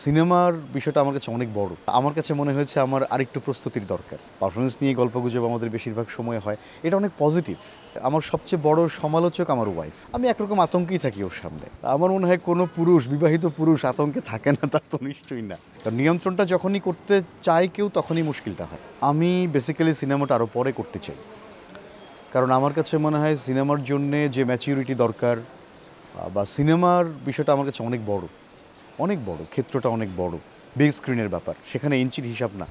সিনেমার বিষয়টা আমার কাছে অনেক বড়। আমার কাছে মনে হয়েছে আমার আরেকটু প্রস্তুতির দরকার। পারফরমেন্স নিয়ে গল্পগুজব আমাদের বেশিরভাগ সময় হয়। এটা অনেক পজিটিভ। আমার সবচেয়ে বড় সমালোচক আমার ওয়াইফ। আমি একরকম আতঙ্কেই থাকি ওর সামনে। আমার মনে হয় কোনো পুরুষ, বিবাহিত পুরুষ আতঙ্কে থাকে না, তা তো নিশ্চয়ই না। কারণ নিয়ন্ত্রণটা যখনই করতে চায় কেউ, তখনই মুশকিলটা হয়। আমি বেসিক্যালি সিনেমাটা আরও পরে করতে চাই। কারণ আমার কাছে মনে হয় সিনেমার জন্যে যে ম্যাচিউরিটি দরকার বা সিনেমার বিষয়টা আমার কাছে অনেক বড়, অনেক বড়, ক্ষেত্রটা অনেক বড়, বিগ স্ক্রিনের ব্যাপার। সেখানে ইঞ্চির হিসাব না,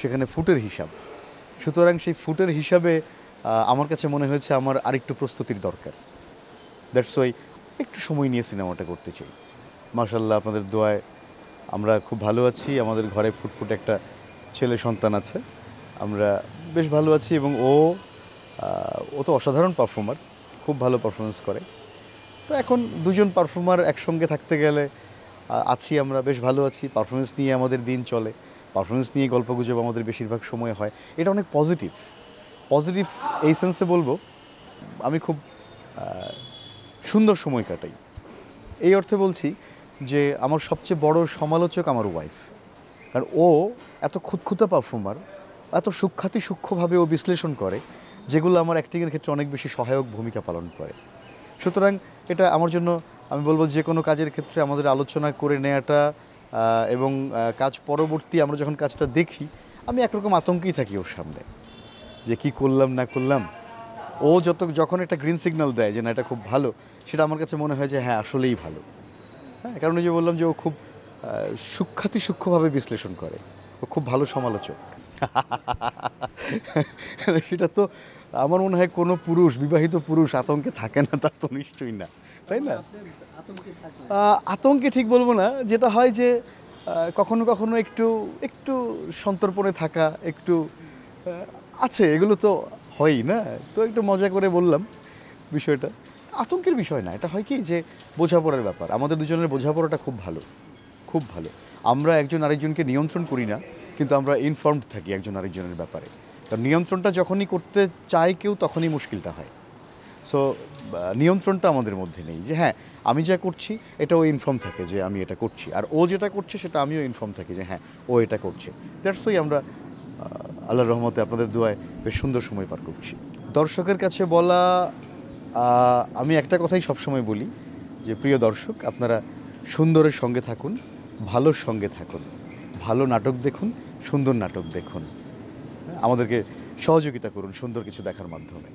সেখানে ফুটের হিসাব। সুতরাং সেই ফুটের হিসাবে আমার কাছে মনে হয়েছে আমার আরেকটু প্রস্তুতির দরকার। দ্যাটস ওয়াই একটু সময় নিয়ে সিনেমাটা করতে চাই। মাশাআল্লাহ, আপনাদের দোয়ায় আমরা খুব ভালো আছি। আমাদের ঘরে ফুটফুটে একটা ছেলে সন্তান আছে। আমরা বেশ ভালো আছি এবং ও তো অসাধারণ পারফর্মার, খুব ভালো পারফরমেন্স করে। তো এখন দুজন পারফর্মার একসঙ্গে থাকতে গেলে আছি, আমরা বেশ ভালো আছি। পারফরমেন্স নিয়ে আমাদের দিন চলে, পারফরমেন্স নিয়ে গল্পগুজব আমাদের বেশিরভাগ সময় হয়। এটা অনেক পজিটিভ। পজিটিভ এই সেন্সে বলবো, আমি খুব সুন্দর সময় কাটাই। এই অর্থে বলছি যে আমার সবচেয়ে বড় সমালোচক আমার ওয়াইফ। কারণ ও এত খুঁতখুঁতে পারফর্মার, এত সূক্ষ্মভাবে ও বিশ্লেষণ করে, যেগুলো আমার অ্যাক্টিংয়ের ক্ষেত্রে অনেক বেশি সহায়ক ভূমিকা পালন করে। সুতরাং এটা আমার জন্য, আমি বলবো যে কোনো কাজের ক্ষেত্রে আমাদের আলোচনা করে নেওয়াটা এবং কাজ পরবর্তী আমরা যখন কাজটা দেখি, আমি একরকম আতঙ্কেই থাকি ওর সামনে, যে কি করলাম না করলাম। ও যখন একটা গ্রিন সিগন্যাল দেয় যে না এটা খুব ভালো, সেটা আমার কাছে মনে হয় যে হ্যাঁ আসলেই ভালো। হ্যাঁ, কারণ ওই যে বললাম যে ও খুব সূক্ষ্মভাবে বিশ্লেষণ করে, ও খুব ভালো সমালোচক। সেটা তো আমার মনে হয় কোনো পুরুষ, বিবাহিত পুরুষ আতঙ্কে থাকে না, তা তো নিশ্চয়ই না, তাই না? আতঙ্কে ঠিক বলবো না, যেটা হয় যে কখনো কখনো একটু একটু সন্তর্পণে থাকা, একটু আছে, এগুলো তো হয়ই না। তো একটু মজা করে বললাম বিষয়টা। আতঙ্কের বিষয় না, এটা হয় কি যে বোঝাপড়ার ব্যাপার। আমাদের দুজনের বোঝাপড়াটা খুব ভালো, খুব ভালো। আমরা একজন আরেকজনকে নিয়ন্ত্রণ করি না, কিন্তু আমরা ইনফর্মড থাকি একজন আরেকজনের ব্যাপারে। কারণ নিয়ন্ত্রণটা যখনই করতে চায় কেউ, তখনই মুশকিলটা হয়। সো নিয়ন্ত্রণটা আমাদের মধ্যে নেই, যে হ্যাঁ আমি যা করছি এটা ও ইনফর্ম থাকে যে আমি এটা করছি, আর ও যেটা করছে সেটা আমিও ইনফর্ম থাকি যে হ্যাঁ ও এটা করছে। দ্যাটস ওয়াই আমরা আল্লাহর রহমতে আপনাদের দোয়ায় বেশ সুন্দর সময় পার করছি। দর্শকের কাছে বলা, আমি একটা কথাই সবসময় বলি যে প্রিয় দর্শক, আপনারা সুন্দরের সঙ্গে থাকুন, ভালোর সঙ্গে থাকুন, ভালো নাটক দেখুন, সুন্দর নাটক দেখুন, আমাদেরকে সহযোগিতা করুন সুন্দর কিছু দেখার মাধ্যমে।